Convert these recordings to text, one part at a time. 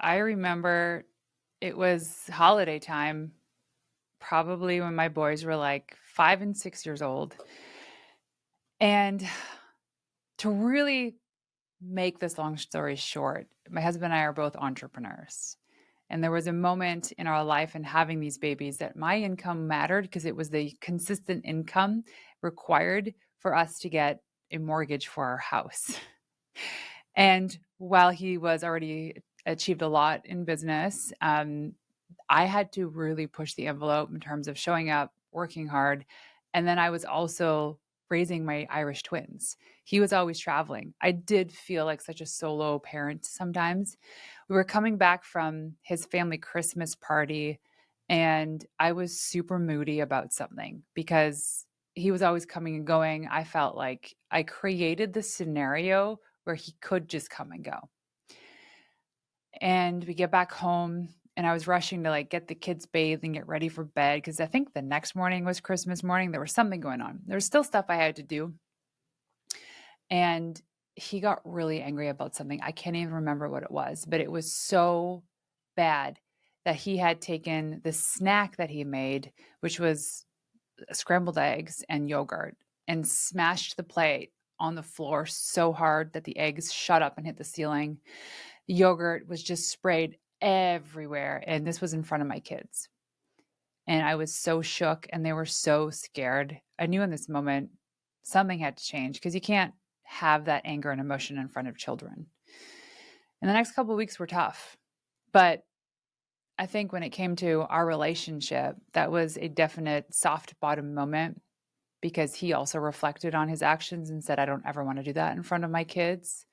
I remember it was holiday time, probably when my boys were like 5 and 6 years old. And to really make this long story short, my husband and I are both entrepreneurs. And there was a moment in our life in having these babies that my income mattered because it was the consistent income required for us to get a mortgage for our house. And while he was already achieved a lot in business, I had to really push the envelope in terms of showing up, working hard. And then I was also raising my Irish twins. He was always traveling. I did feel like such a solo parent sometimes. We were coming back from his family Christmas party, and I was super moody about something because he was always coming and going. I felt like I created the scenario where he could just come and go. And we get back home, and I was rushing to like get the kids bathed and get ready for bed because I think the next morning was Christmas morning. There was something going on. There was still stuff I had to do. And he got really angry about something. I can't even remember what it was, but it was so bad that he had taken the snack that he made, which was scrambled eggs and yogurt, and smashed the plate on the floor so hard that the eggs shut up and hit the ceiling. The yogurt was just sprayed everywhere, and this was in front of my kids. And I was so shook, and they were so scared. I knew in this moment something had to change because you can't have that anger and emotion in front of children. And the next couple of weeks were tough. But I think when it came to our relationship, that was a definite soft bottom moment because he also reflected on his actions and said, I don't ever want to do that in front of my kids.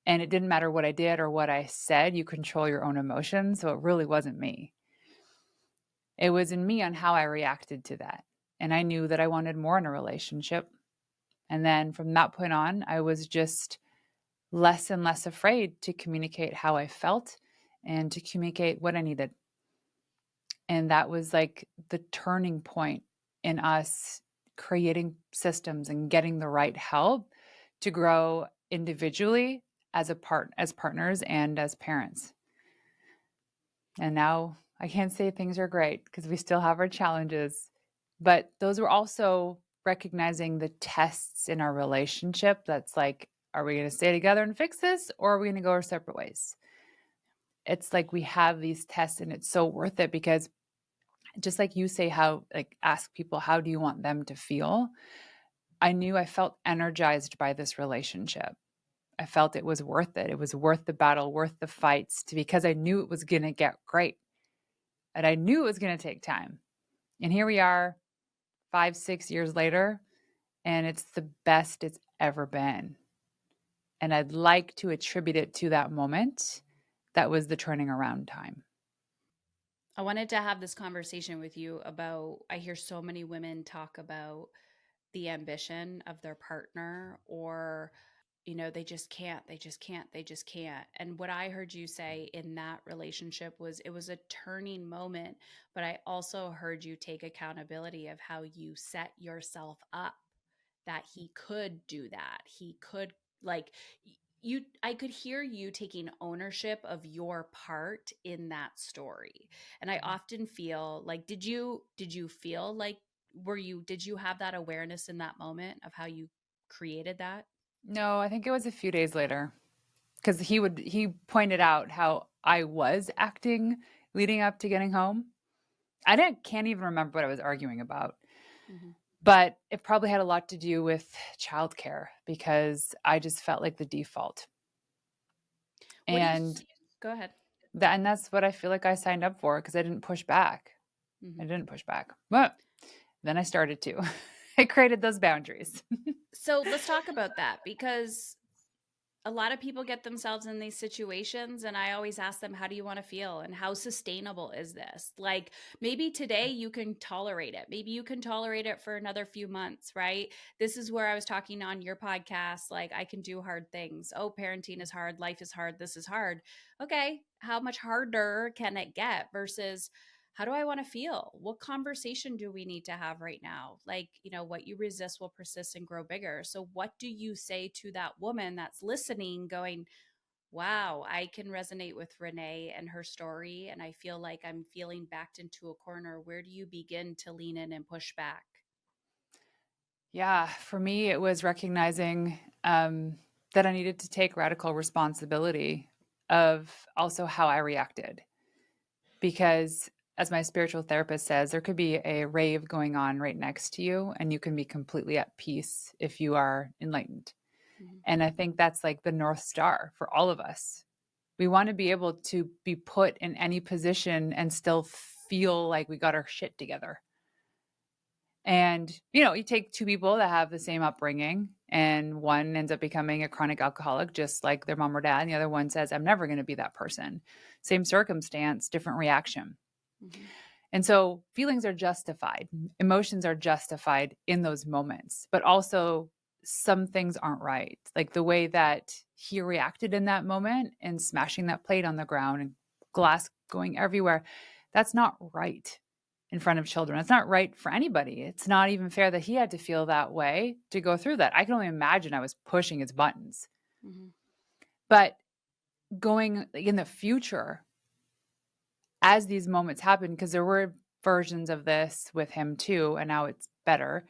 And it didn't matter what I did or what I said, you control your own emotions. So it really wasn't me. It was in me on how I reacted to that. And I knew that I wanted more in a relationship. And then from that point on, I was just less and less afraid to communicate how I felt and to communicate what I needed. And that was like the turning point in us creating systems and getting the right help to grow individually as partners and as parents. And now I can't say things are great because we still have our challenges, but those were also recognizing the tests in our relationship. That's like, are we going to stay together and fix this, or are we going to go our separate ways? It's like we have these tests, and it's so worth it because just like you say, how like ask people, how do you want them to feel? I knew I felt energized by this relationship. I felt it was worth it. It was worth the battle, worth the fights, because I knew it was going to get great. And I knew it was going to take time. And here we are 5, 6 years later, and it's the best it's ever been. And I'd like to attribute it to that moment. That was the turning around time. I wanted to have this conversation with you about I hear so many women talk about the ambition of their partner or they just can't, they just can't, they just can't. And what I heard you say in that relationship was it was a turning moment, but I also heard you take accountability of how you set yourself up that he could do that. He could like you I could hear you taking ownership of your part in that story. And I often feel like did you feel like did you have that awareness in that moment of how you created that? No, I think it was a few days later because he pointed out how I was acting leading up to getting home. I didn't can't even remember what I was arguing about, Mhm. but it probably had a lot to do with childcare because I just felt like the default. What do you And Go ahead. that's what I feel like I signed up for because I didn't push back. I Mhm. didn't push back. But then I started to. I created those boundaries. So let's talk about that because a lot of people get themselves in these situations and I always ask them, how do you want to feel and how sustainable is this? Like maybe today you can tolerate it, maybe you can tolerate it for another few months, right? This is where I was talking on your podcast, like I can do hard things. Oh, parenting is hard, life is hard, this is hard. Okay, how much harder can it get versus how do I want to feel? What conversation do we need to have right now? Like, what you resist will persist and grow bigger. So, what do you say to that woman that's listening, going, wow, I can resonate with Renee and her story. And I feel like I'm feeling backed into a corner. Where do you begin to lean in and push back? Yeah, for me, it was recognizing that I needed to take radical responsibility of also how I reacted. Because, as my spiritual therapist says, there could be a rave going on right next to you, and you can be completely at peace if you are enlightened. Mhm. And I think that's like the North Star for all of us. We want to be able to be put in any position and still feel like we got our shit together. And, you take two people that have the same upbringing, and one ends up becoming a chronic alcoholic, just like their mom or dad. And the other one says, I'm never going to be that person. Same circumstance, different reaction. Mhm. And so feelings are justified, emotions are justified in those moments, but also some things aren't right. Like the way that he reacted in that moment and smashing that plate on the ground and glass going everywhere, that's not right in front of children. It's not right for anybody. It's not even fair that he had to feel that way to go through that. I can only imagine I was pushing his buttons. Mhm. But going in the future, as these moments happen, because there were versions of this with him too, and now it's better,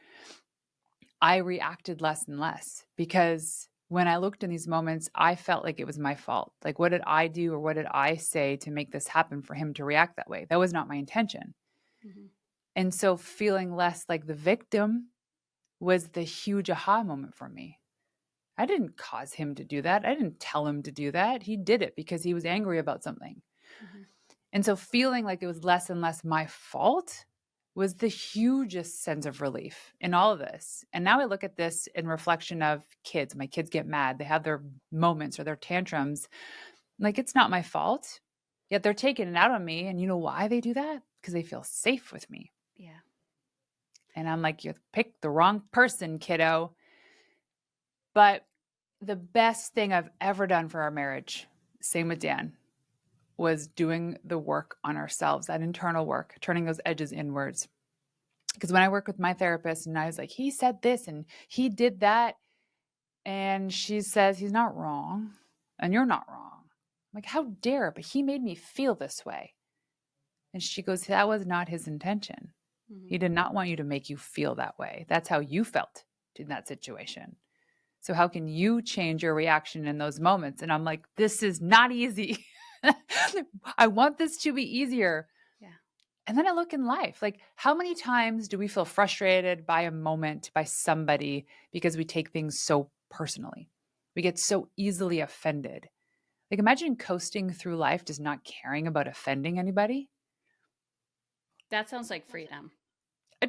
I reacted less and less because when I looked in these moments, I felt like it was my fault. Like, what did I do or what did I say to make this happen for him to react that way? That was not my intention. Mhm. And so feeling less like the victim was the huge aha moment for me. I didn't cause him to do that. I didn't tell him to do that. He did it because he was angry about something. Mhm. And so feeling like it was less and less my fault was the hugest sense of relief in all of this. And now I look at this in reflection of kids. My kids get mad, they have their moments or their tantrums. Like, it's not my fault. Yet they're taking it out on me. And you know why they do that? Because they feel safe with me. Yeah. And I'm like, you picked the wrong person, kiddo. But the best thing I've ever done for our marriage, same with Dan, was doing the work on ourselves, that internal work, turning those edges inwards. Because when I work with my therapist and I was like, he said this and he did that, and she says, he's not wrong and you're not wrong. I'm like, how dare, but he made me feel this way. And she goes, that was not his intention. Mhm. He did not want you to make you feel that way. That's how you felt in that situation. So how can you change your reaction in those moments? And I'm like, this is not easy. I want this to be easier. Yeah. And then I look in life, like how many times do we feel frustrated by a moment, by somebody, because we take things so personally? We get so easily offended. Like imagine coasting through life just not caring about offending anybody. That sounds like freedom.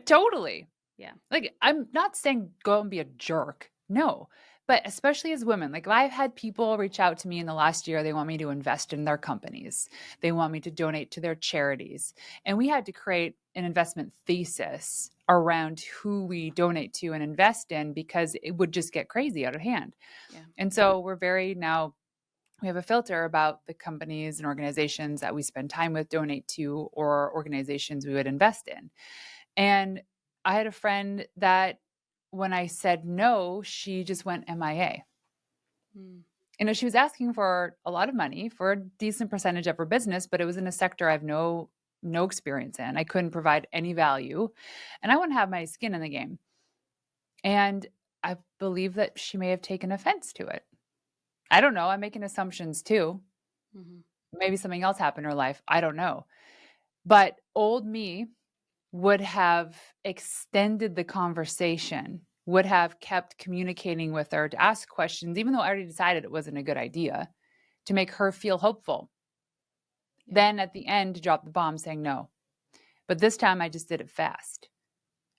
Totally. Yeah. Like, I'm not saying go and be a jerk. No. But especially as women, like I've had people reach out to me in the last year. They want me to invest in their companies. They want me to donate to their charities. And we had to create an investment thesis around who we donate to and invest in because it would just get crazy out of hand. Yeah. And so we have a filter about the companies and organizations that we spend time with, donate to, or organizations we would invest in. And I had a friend that when I said no, she just went MIA. Mm. She was asking for a lot of money for a decent percentage of her business, but it was in a sector I have no experience in. I couldn't provide any value, and I wouldn't have my skin in the game. And I believe that she may have taken offense to it. I don't know. I'm making assumptions too. Mhm. Maybe something else happened in her life. I don't know. But old me would have extended the conversation, would have kept communicating with her to ask questions, even though I already decided it wasn't a good idea, to make her feel hopeful. Yeah. Then at the end, to drop the bomb saying no. But this time I just did it fast.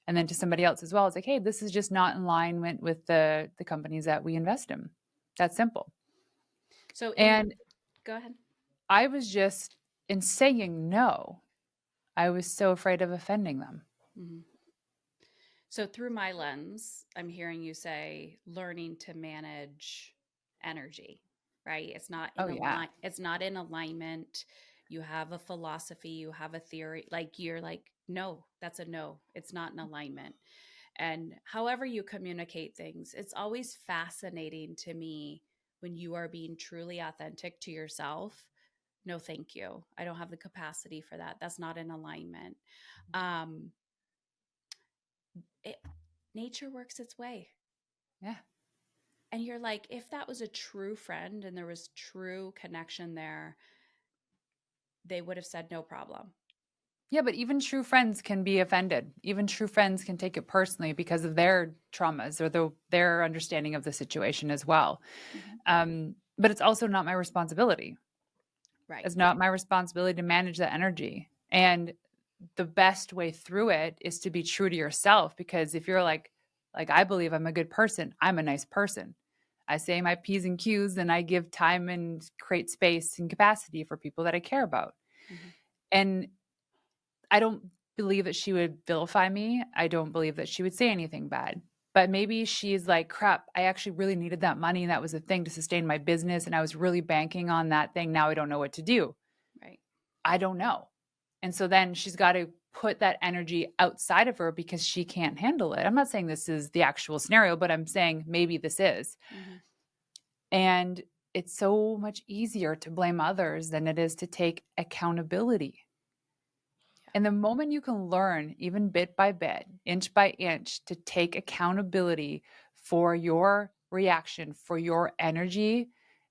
And then to somebody else as well, it's like, hey, this is just not in alignment with the companies that we invest in. That's simple. So in And Go ahead. I was just in saying no, I was so afraid of offending them. Mhm. So through my lens, I'm hearing you say learning to manage energy, right? Oh yeah. It's not in alignment. You have a philosophy, you have a theory. Like you're like, no, that's a no. It's not in alignment. And however you communicate things, it's always fascinating to me when you are being truly authentic to yourself, no, thank you. I don't have the capacity for that. That's not in alignment. Um, it, nature works its way. Yeah. And you're like, if that was a true friend and there was true connection there, they would have said no problem. Yeah, but even true friends can be offended. Even true friends can take it personally because of their traumas or their understanding of the situation as well. Mm-hmm. But it's also not my responsibility. Right. It's not my responsibility to manage that energy. And the best way through it is to be true to yourself, because if you're like I believe I'm a good person, I'm a nice person. I say my P's and Q's and I give time and create space and capacity for people that I care about. Mm-hmm. And I don't believe that she would vilify me. I don't believe that she would say anything bad. But maybe she's like, crap, I actually really needed that money. And that was a thing to sustain my business. And I was really banking on that thing. Now I don't know what to do. Right. I don't know. And so then she's got to put that energy outside of her because she can't handle it. I'm not saying this is the actual scenario, but I'm saying maybe this is. Mm-hmm. And it's so much easier to blame others than it is to take accountability. And the moment you can learn, even bit by bit, inch by inch, to take accountability for your reaction, for your energy,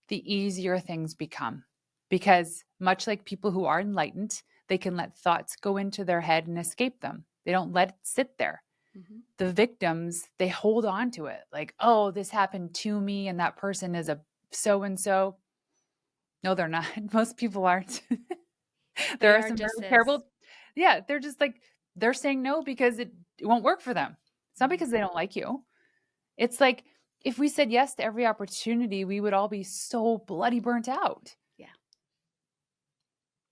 the easier things become. Because much like people who are enlightened, they can let thoughts go into their head and escape them. They don't let it sit there. Mm-hmm. The victims, they hold on to it like, oh, this happened to me, and that person is a so and so. No, they're not. Most people aren't. There They are are some just very as, terrible. Yeah, they're just like, they're saying no because it won't work for them. It's not mm-hmm. because they don't like you. It's like if we said yes to every opportunity, we would all be so bloody burnt out. Yeah.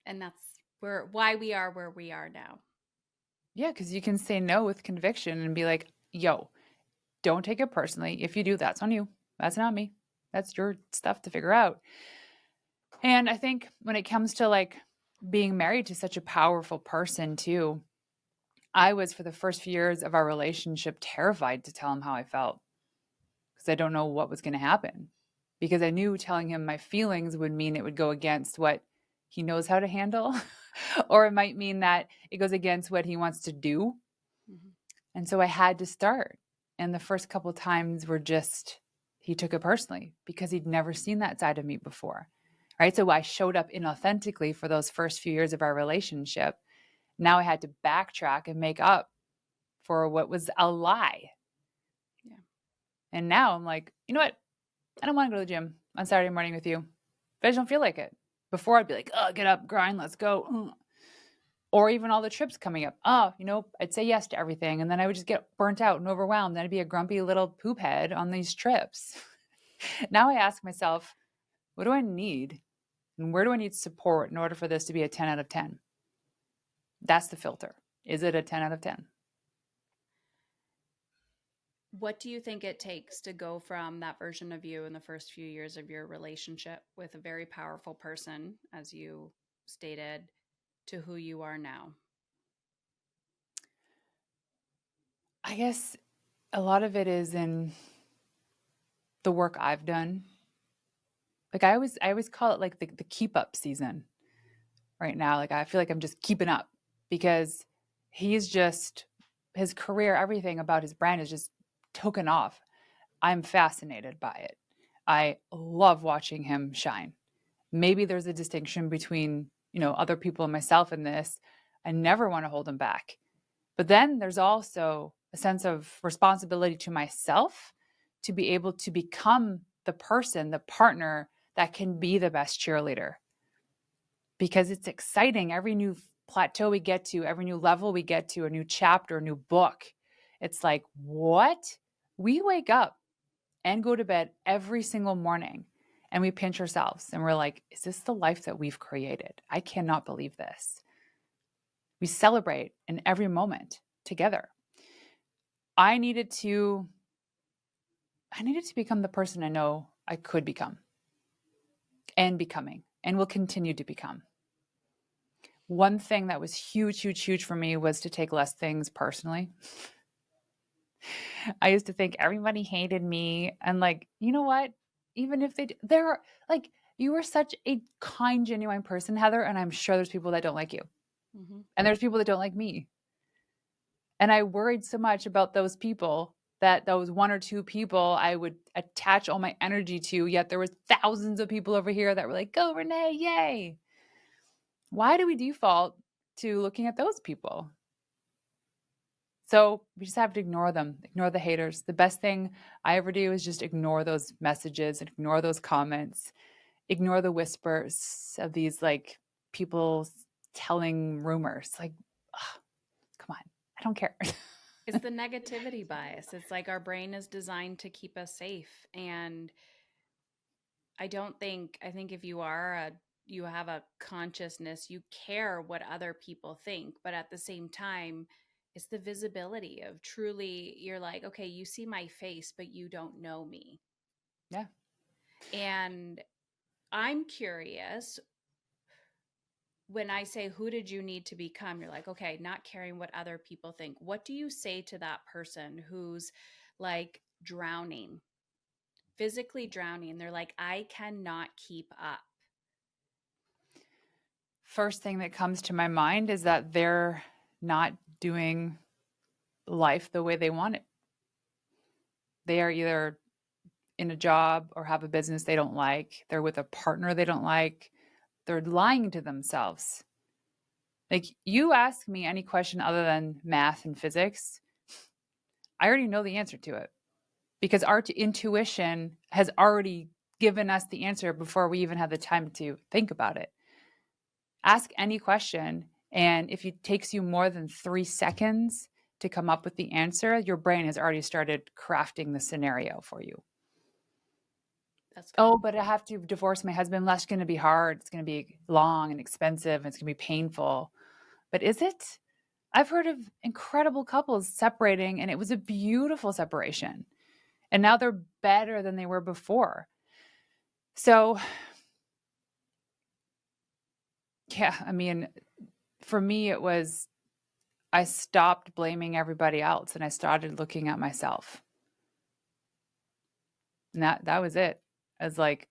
And that's why we are where we are now. Yeah, because you can say no with conviction and be like, yo, don't take it personally. If you do, that's on you. That's not me. That's your stuff to figure out. And I think when it comes to like being married to such a powerful person too, I was, for the first few years of our relationship, terrified to tell him how I felt because I don't know what was going to happen. Because I knew telling him my feelings would mean it would go against what he knows how to handle, or it might mean that it goes against what he wants to do. Mm-hmm. And so I had to start. And the first couple of times were just, he took it personally because he'd never seen that side of me before. Right. So I showed up inauthentically for those first few years of our relationship. Now I had to backtrack and make up for what was a lie. Yeah. And now I'm like, you know what? I don't want to go to the gym on Saturday morning with you. But I just don't feel like it. Before I'd be like, oh, get up, grind, let's go. Or even all the trips coming up. Oh, I'd say yes to everything. And then I would just get burnt out and overwhelmed. And I'd be a grumpy little poop head on these trips. Now I ask myself, what do I need? And where do I need support in order for this to be a 10 out of 10? That's the filter. Is it a 10 out of 10? What do you think it takes to go from that version of you in the first few years of your relationship with a very powerful person, as you stated, to who you are now? I guess a lot of it is in the work I've done. Like I always call it like the keep up season right now. Like I feel like I'm just keeping up because he's just, his career, everything about his brand is just taken off. I'm fascinated by it. I love watching him shine. Maybe there's a distinction between, other people and myself in this. I never want to hold him back. But then there's also a sense of responsibility to myself to be able to become the person, the partner that can be the best cheerleader. Because it's exciting. Every new plateau we get to, every new level we get to, a new chapter, a new book. It's like, what? We wake up and go to bed every single morning and we pinch ourselves and we're like, is this the life that we've created? I cannot believe this. We celebrate in every moment together. I needed to become the person I know I could become and becoming and will continue to become. One thing that was huge, huge, huge for me was to take less things personally. I used to think everybody hated me. And like, you know what? even if they do. There are like, you are such a kind, genuine person, Heather, and I'm sure there's people that don't like you. Mm-hmm. And there's people that don't like me. And I worried so much about those people, that those one or two people I would attach all my energy to, yet there was thousands of people over here that were like, "Go Renee, yay." Why do we default to looking at those people? So we just have to ignore them, ignore the haters. The best thing I ever do is just ignore those messages, ignore those comments, ignore the whispers of these like people telling rumors. Like, ugh, come on, I don't care. It's the negativity bias. It's like our brain is designed to keep us safe. And I think if you have a consciousness, you care what other people think, but at the same time, it's the visibility of truly, you're like, okay, you see my face, but you don't know me. Yeah. And I'm curious, when I say, who did you need to become? You're like, okay, not caring what other people think. What do you say to that person who's like drowning, physically drowning? They're like, I cannot keep up. First thing that comes to my mind is that they're not doing life the way they want it. They are either in a job or have a business they don't like, they're with a partner they don't like, they're lying to themselves. Like, you ask me any question other than math and physics, I already know the answer to it, because our intuition has already given us the answer before we even have the time to think about it. Ask any question, and if it takes you more than 3 seconds to come up with the answer, your brain has already started crafting the scenario for you. That's good. Oh, but I have to divorce my husband. That's going to be hard. It's going to be long and expensive. And it's going to be painful. But is it? I've heard of incredible couples separating, and it was a beautiful separation. And now they're better than they were before. So, yeah, I mean, for me, it was, I stopped blaming everybody else and I started looking at myself. And that was it. I was like,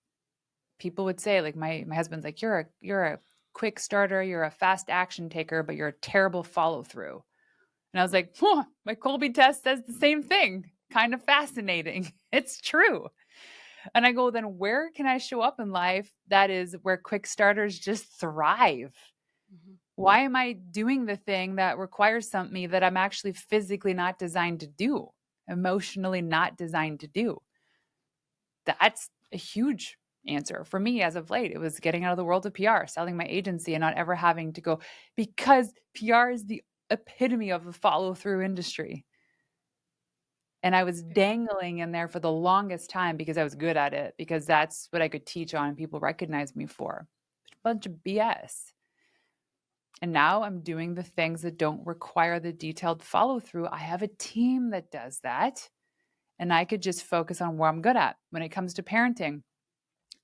people would say, like, my husband's like, you're a quick starter, you're a fast action taker, but you're a terrible follow through. And I was like, huh, my Colby test says the same thing. Kind of fascinating. It's true. And I go, then where can I show up in life that is where quick starters just thrive? Mm-hmm. Why am I doing the thing that requires something that I'm actually physically not designed to do, emotionally not designed to do? That's a huge answer for me as of late. It was getting out of the world of PR, selling my agency, and not ever having to go, because PR is the epitome of the follow through industry. And I was dangling in there for the longest time because I was good at it, because that's what I could teach on and people recognized me for. A bunch of BS. And now I'm doing the things that don't require the detailed follow through. I have a team that does that. And I could just focus on what I'm good at when it comes to parenting.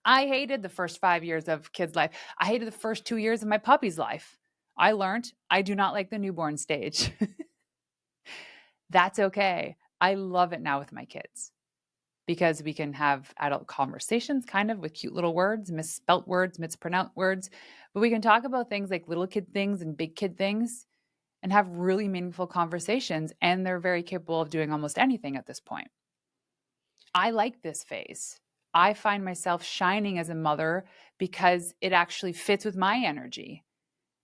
I hated the first 5 years of kids' life. I hated the first 2 years of my puppy's life. I learned I do not like the newborn stage. That's okay. I love it now with my kids, because we can have adult conversations kind of with cute little words, misspelt words, mispronounced words, but we can talk about things like little kid things and big kid things and have really meaningful conversations. And they're very capable of doing almost anything at this point. I like this phase. I find myself shining as a mother because it actually fits with my energy.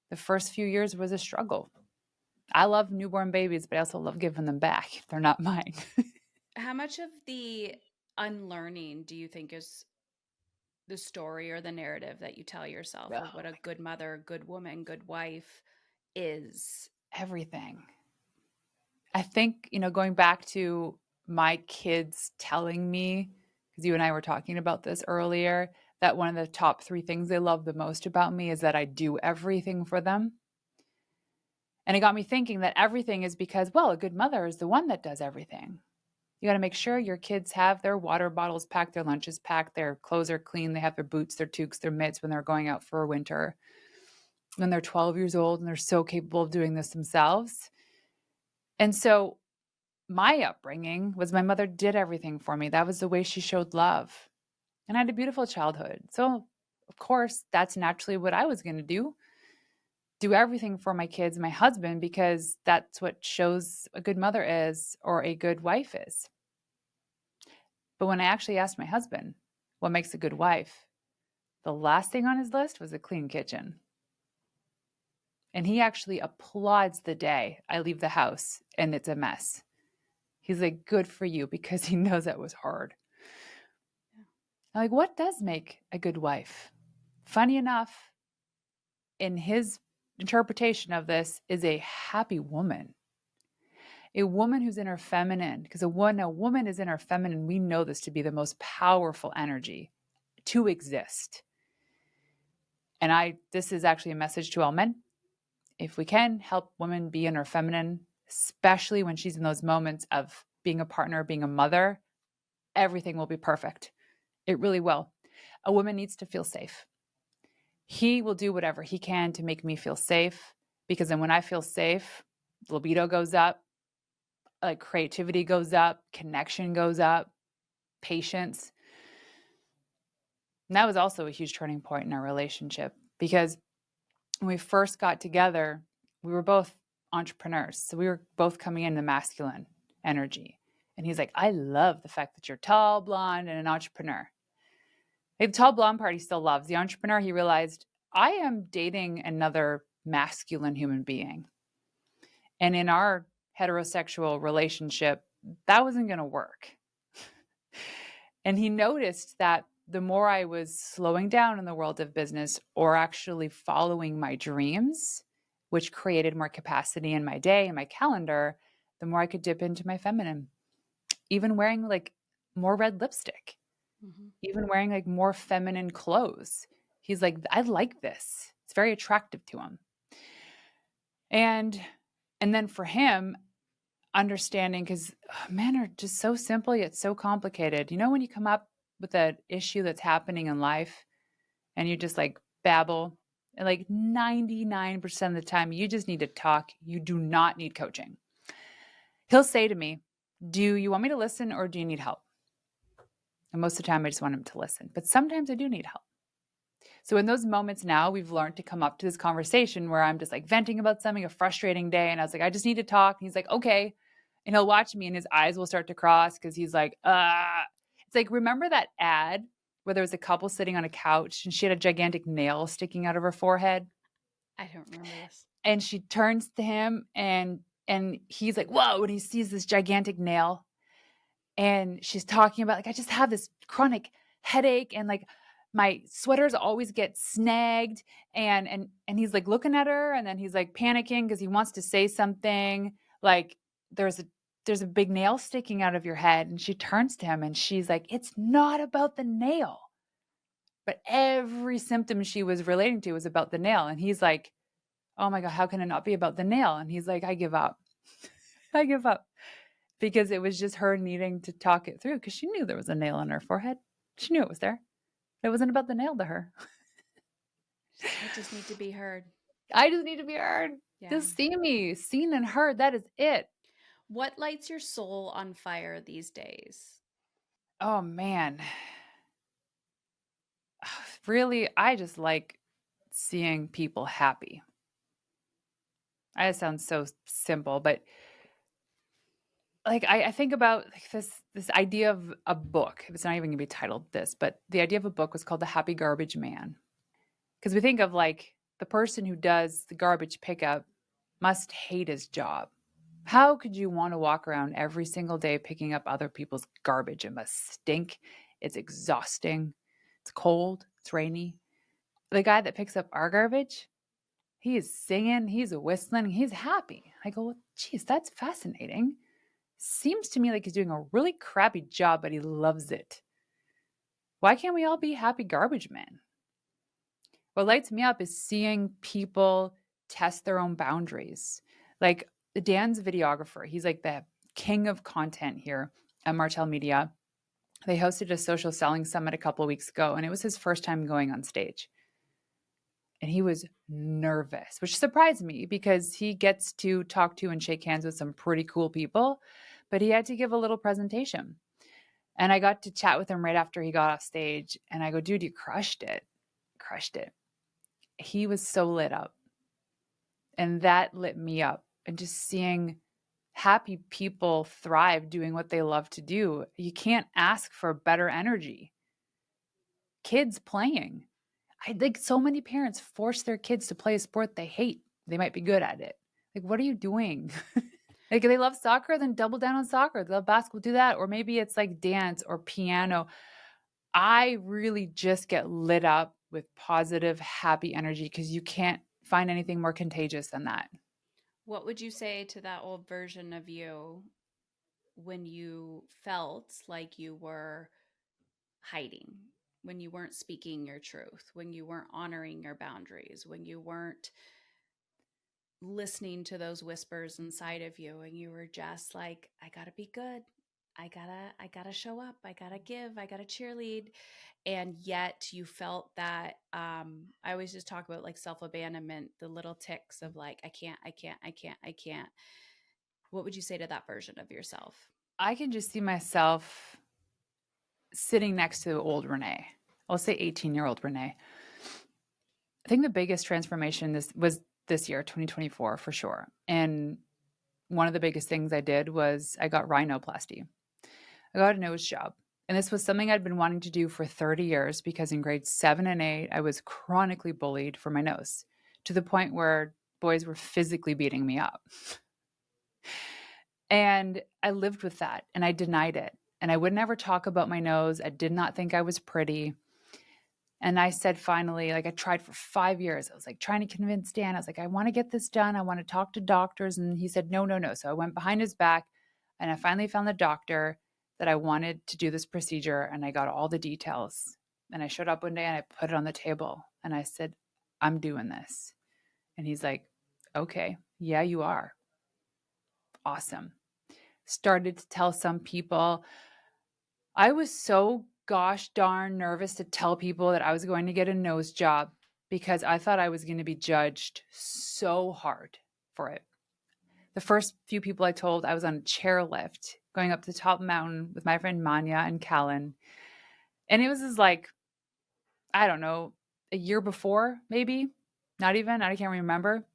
The first few years was a struggle. I love newborn babies, but I also love giving them back. They're not mine. How much of the unlearning do you think is the story or the narrative that you tell yourself of Oh, what a good mother, good woman, good wife is? everything. I think, going back to my kids telling me, because you and I were talking about this earlier, that one of the top 3 things they love the most about me is that I do everything for them. And it got me thinking that everything is because, well, a good mother is the one that does everything. You got to make sure your kids have their water bottles packed, their lunches packed, their clothes are clean, they have their boots, their toques, their mitts when they're going out for winter. When they're 12 years old and they're so capable of doing this themselves. And so my upbringing was my mother did everything for me. That was the way she showed love. and I had a beautiful childhood. So, of course, that's naturally what I was going to do everything for my kids, my husband, because that's what shows a good mother is or a good wife is. But when I actually asked my husband what makes a good wife, the last thing on his list was a clean kitchen. And he actually applauds the day I leave the house and it's a mess. He's like, good for you, because he knows that was hard. I'm like, what does make a good wife? Funny enough, in his interpretation of this, is a happy woman. A woman who's in her feminine, because when a woman is in her feminine, we know this to be the most powerful energy to exist. And this is actually a message to all men. If we can help women be in her feminine, especially when she's in those moments of being a partner, being a mother, everything will be perfect. It really will. A woman needs to feel safe. He will do whatever he can to make me feel safe, because then when I feel safe, libido goes up, like creativity goes up, connection goes up, patience. And that was also a huge turning point in our relationship, because when we first got together, we were both entrepreneurs. So we were both coming in the masculine energy. And he's like, I love the fact that you're tall, blonde, and an entrepreneur. The tall blonde part he still loves. The entrepreneur, he realized, I am dating another masculine human being. And in our heterosexual relationship, that wasn't going to work. And he noticed that the more I was slowing down in the world of business or actually following my dreams, which created more capacity in my day and my calendar, the more I could dip into my feminine. Even wearing like more red lipstick, even wearing like more feminine clothes. He's like, I like this. It's very attractive to him. And then for him, understanding, because men are just so simple yet so complicated. You know, when you come up with an issue that's happening in life and you just like babble, and like 99% of the time, you just need to talk. You do not need coaching. He'll say to me, do you want me to listen or do you need help? And most of the time, I just want him to listen. But sometimes I do need help. So in those moments now, we've learned to come up to this conversation where I'm just like venting about something, a frustrating day. And I was like, I just need to talk. And he's like, okay. And he'll watch me and his eyes will start to cross because he's like, It's like, remember that ad where there was a couple sitting on a couch and she had a gigantic nail sticking out of her forehead? I don't remember this. And she turns to him and he's like, whoa. And he sees this gigantic nail. And she's talking about like, I just have this chronic headache and like my sweaters always get snagged. And he's like looking at her and then he's like panicking because he wants to say something like, there's a big nail sticking out of your head. And she turns to him and she's like, it's not about the nail. But every symptom she was relating to was about the nail. And he's like, oh my God, how can it not be about the nail? And he's like, I give up. I give up. Because it was just her needing to talk it through because she knew there was a nail on her forehead. She knew it was there. It wasn't about the nail to her. I just need to be heard. I just need to be heard. Yeah. Just see me, seen and heard. That is it. What lights your soul on fire these days? Oh, man. Really, I just like seeing people happy. That sounds so simple, but like I think about like this idea of a book. It's not even gonna be titled this, but the idea of a book was called The Happy Garbage Man. Because we think of like the person who does the garbage pickup must hate his job. How could you want to walk around every single day picking up other people's garbage? It must stink. It's exhausting. It's cold. It's rainy. The guy that picks up our garbage, he is singing, he's whistling, he's happy. I go, well, geez, that's fascinating. Seems to me like he's doing a really crappy job, but he loves it. Why can't we all be happy garbage men? What lights me up is seeing people test their own boundaries. Like Dan's videographer, he's like the king of content here at Martell Media. They hosted a social selling summit a couple of weeks ago, and it was his first time going on stage. And he was nervous, which surprised me because he gets to talk to and shake hands with some pretty cool people, but he had to give a little presentation. And I got to chat with him right after he got off stage. And I go, dude, you crushed it. Crushed it. He was so lit up. And that lit me up. And just seeing happy people thrive doing what they love to do. You can't ask for better energy. Kids playing. I think so many parents force their kids to play a sport they hate. They might be good at it. Like, what are you doing? Like, if they love soccer, then double down on soccer. They love basketball, do that. Or maybe it's like dance or piano. I really just get lit up with positive, happy energy because you can't find anything more contagious than that. What would you say to that old version of you when you felt like you were hiding, when you weren't speaking your truth, when you weren't honoring your boundaries, when you weren't listening to those whispers inside of you and you were just like, I got to be good. I gotta show up. I gotta give. I gotta cheerlead. And yet you felt that I always just talk about like self-abandonment, the little ticks of like, I can't. What would you say to that version of yourself? I can just see myself sitting next to old Renee. I'll say 18-year-old Renee. I think the biggest transformation this year, 2024, for sure. And one of the biggest things I did was I got rhinoplasty. I got a nose job. And this was something I'd been wanting to do for 30 years because in grades 7 and 8, I was chronically bullied for my nose to the point where boys were physically beating me up. And I lived with that and I denied it. And I would never talk about my nose. I did not think I was pretty. And I said, finally, like I tried for 5 years. I was like trying to convince Dan. I was like, I want to get this done. I want to talk to doctors. And he said, no, no, no. So I went behind his back and I finally found the doctor that I wanted to do this procedure. And I got all the details. And I showed up one day and I put it on the table and I said, I'm doing this. And he's like, okay, yeah, you are. Awesome. Started to tell some people. I was so gosh darn nervous to tell people that I was going to get a nose job because I thought I was going to be judged so hard for it. The first few people I told, I was on a chairlift going up to the top mountain with my friend Manya and Callan. And it was just like, I don't know, a year before, maybe, not even, I can't remember.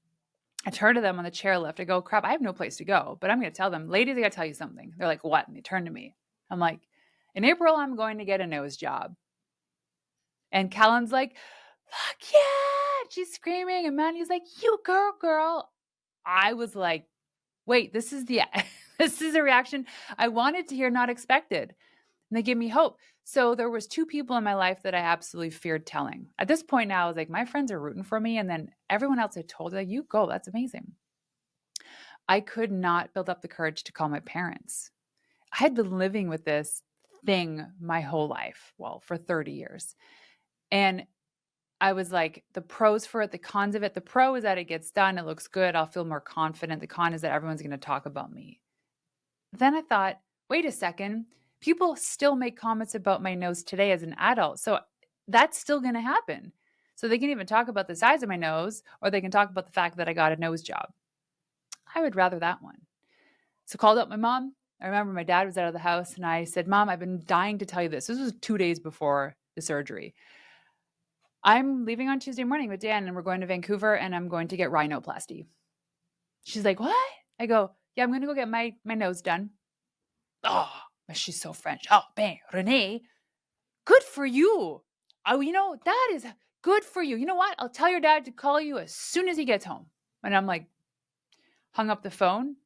I turned to them on the chairlift. I go, crap, I have no place to go, but I'm going to tell them, ladies, I got to tell you something. They're like, what? And they turn to me. I'm like, in April, I'm going to get a nose job. And Callan's like, fuck yeah. She's screaming. And Manny's like, you girl. I was like, wait, this is this is a reaction I wanted to hear, not expected. And they give me hope. So there was 2 people in my life that I absolutely feared telling. At this point now, I was like, my friends are rooting for me. And then everyone else I told, like, you go, that's amazing. I could not build up the courage to call my parents. I had been living with this thing my whole life, well, for 30 years. And I was like, the pros for it, the cons of it. The pro is that it gets done, it looks good, I'll feel more confident. The con is that everyone's going to talk about me. Then I thought, wait a second, people still make comments about my nose today as an adult. So that's still going to happen. So they can even talk about the size of my nose, or they can talk about the fact that I got a nose job. I would rather that one. So called up my mom. I remember my dad was out of the house and I said, Mom, I've been dying to tell you this. This was 2 days before the surgery. I'm leaving on Tuesday morning with Dan and we're going to Vancouver and I'm going to get rhinoplasty. She's like, what? I go, yeah, I'm going to go get my nose done. Oh, she's so French. Oh, bang, Renee, good for you. Oh, that is good for you. You know what? I'll tell your dad to call you as soon as he gets home. And I'm like, hung up the phone.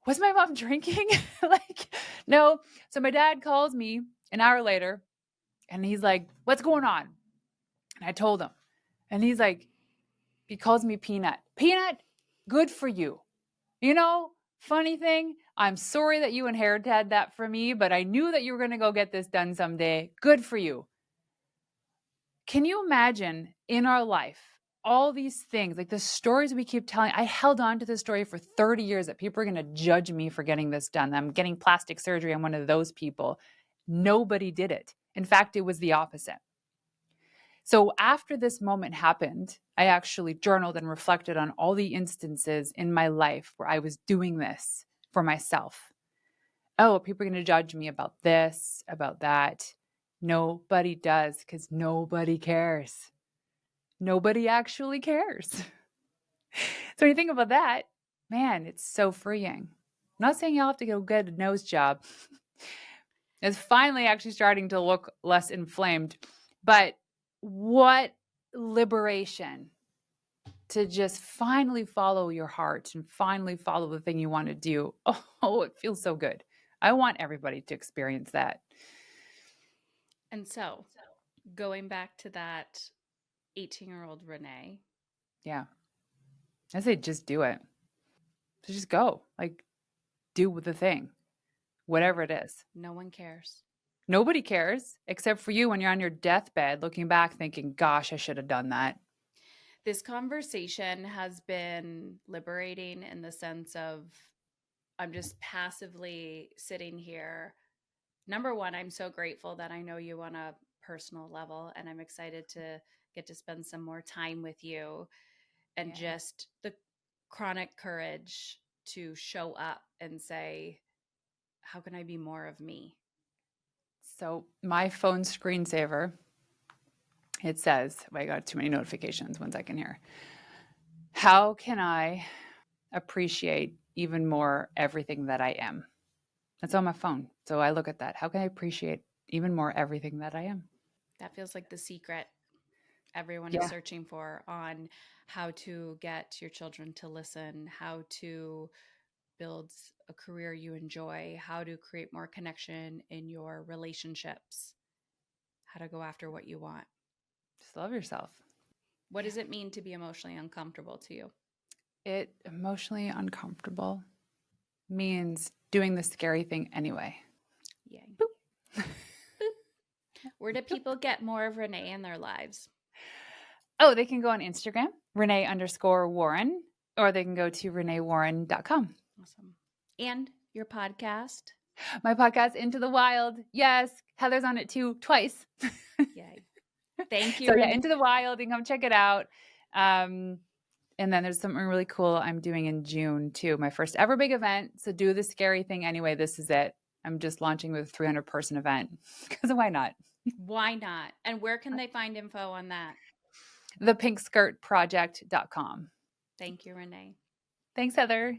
Was my mom drinking? Like, no. So my dad calls me an hour later and he's like, what's going on? And I told him. And he's like, he calls me Peanut. Peanut, good for you. Funny thing, I'm sorry that you inherited that from me, but I knew that you were going to go get this done someday. Good for you. Can you imagine in our life, all these things, like the stories we keep telling? I held on to this story for 30 years that people are going to judge me for getting this done. I'm getting plastic surgery. I'm one of those people. Nobody did it. In fact, it was the opposite. So after this moment happened, I actually journaled and reflected on all the instances in my life where I was doing this for myself. Oh, people are going to judge me about this, about that. Nobody does, because nobody cares. Nobody actually cares. So when you think about that, man, it's so freeing. I'm not saying you'll have to go get a nose job. It's finally actually starting to look less inflamed. But what liberation to just finally follow your heart and finally follow the thing you want to do. Oh, it feels so good. I want everybody to experience that. And so, going back to that 18-year-old Renee, Yeah. I say just do it. Just go. Like, do the thing, whatever it is. no one cares. Nobody cares except for you when you're on your deathbed looking back thinking, gosh, I should have done that. This conversation has been liberating in the sense of I'm just passively sitting here. Number one, I'm so grateful that I know you on a personal level, and I'm excited to get to spend some more time with you, and Yeah. just the chronic courage to show up and say, how can I be more of me? So my phone screensaver, it says, well, I got too many notifications. 1 second here. How can I appreciate even more everything that I am? That's on my phone. So I look at that. How can I appreciate even more everything that I am? That feels like the secret everyone is Yeah. searching for on how to get your children to listen, how to build a career you enjoy, how to create more connection in your relationships, how to go after what you want. Just love yourself. What does it mean to be emotionally uncomfortable to you? It emotionally uncomfortable means doing the scary thing anyway. Yay. Boop. Boop. Where do people get more of Renee in their lives? Oh, they can go on Instagram, Renee_Warren, or they can go to reneewarren.com. Awesome. And your podcast? My podcast, Into the Wild. Yes, Heather's on it too, twice. Yay. Thank you, So yeah, Renee. Into the Wild, you can come check it out. And then there's something really cool I'm doing in June too, my first ever big event. So do the scary thing anyway. This is it. I'm just launching with a 300-person event because why not? Why not? And where can they find info on that? Thepinkskirtproject.com. Thank you, Renee. Thanks, Heather.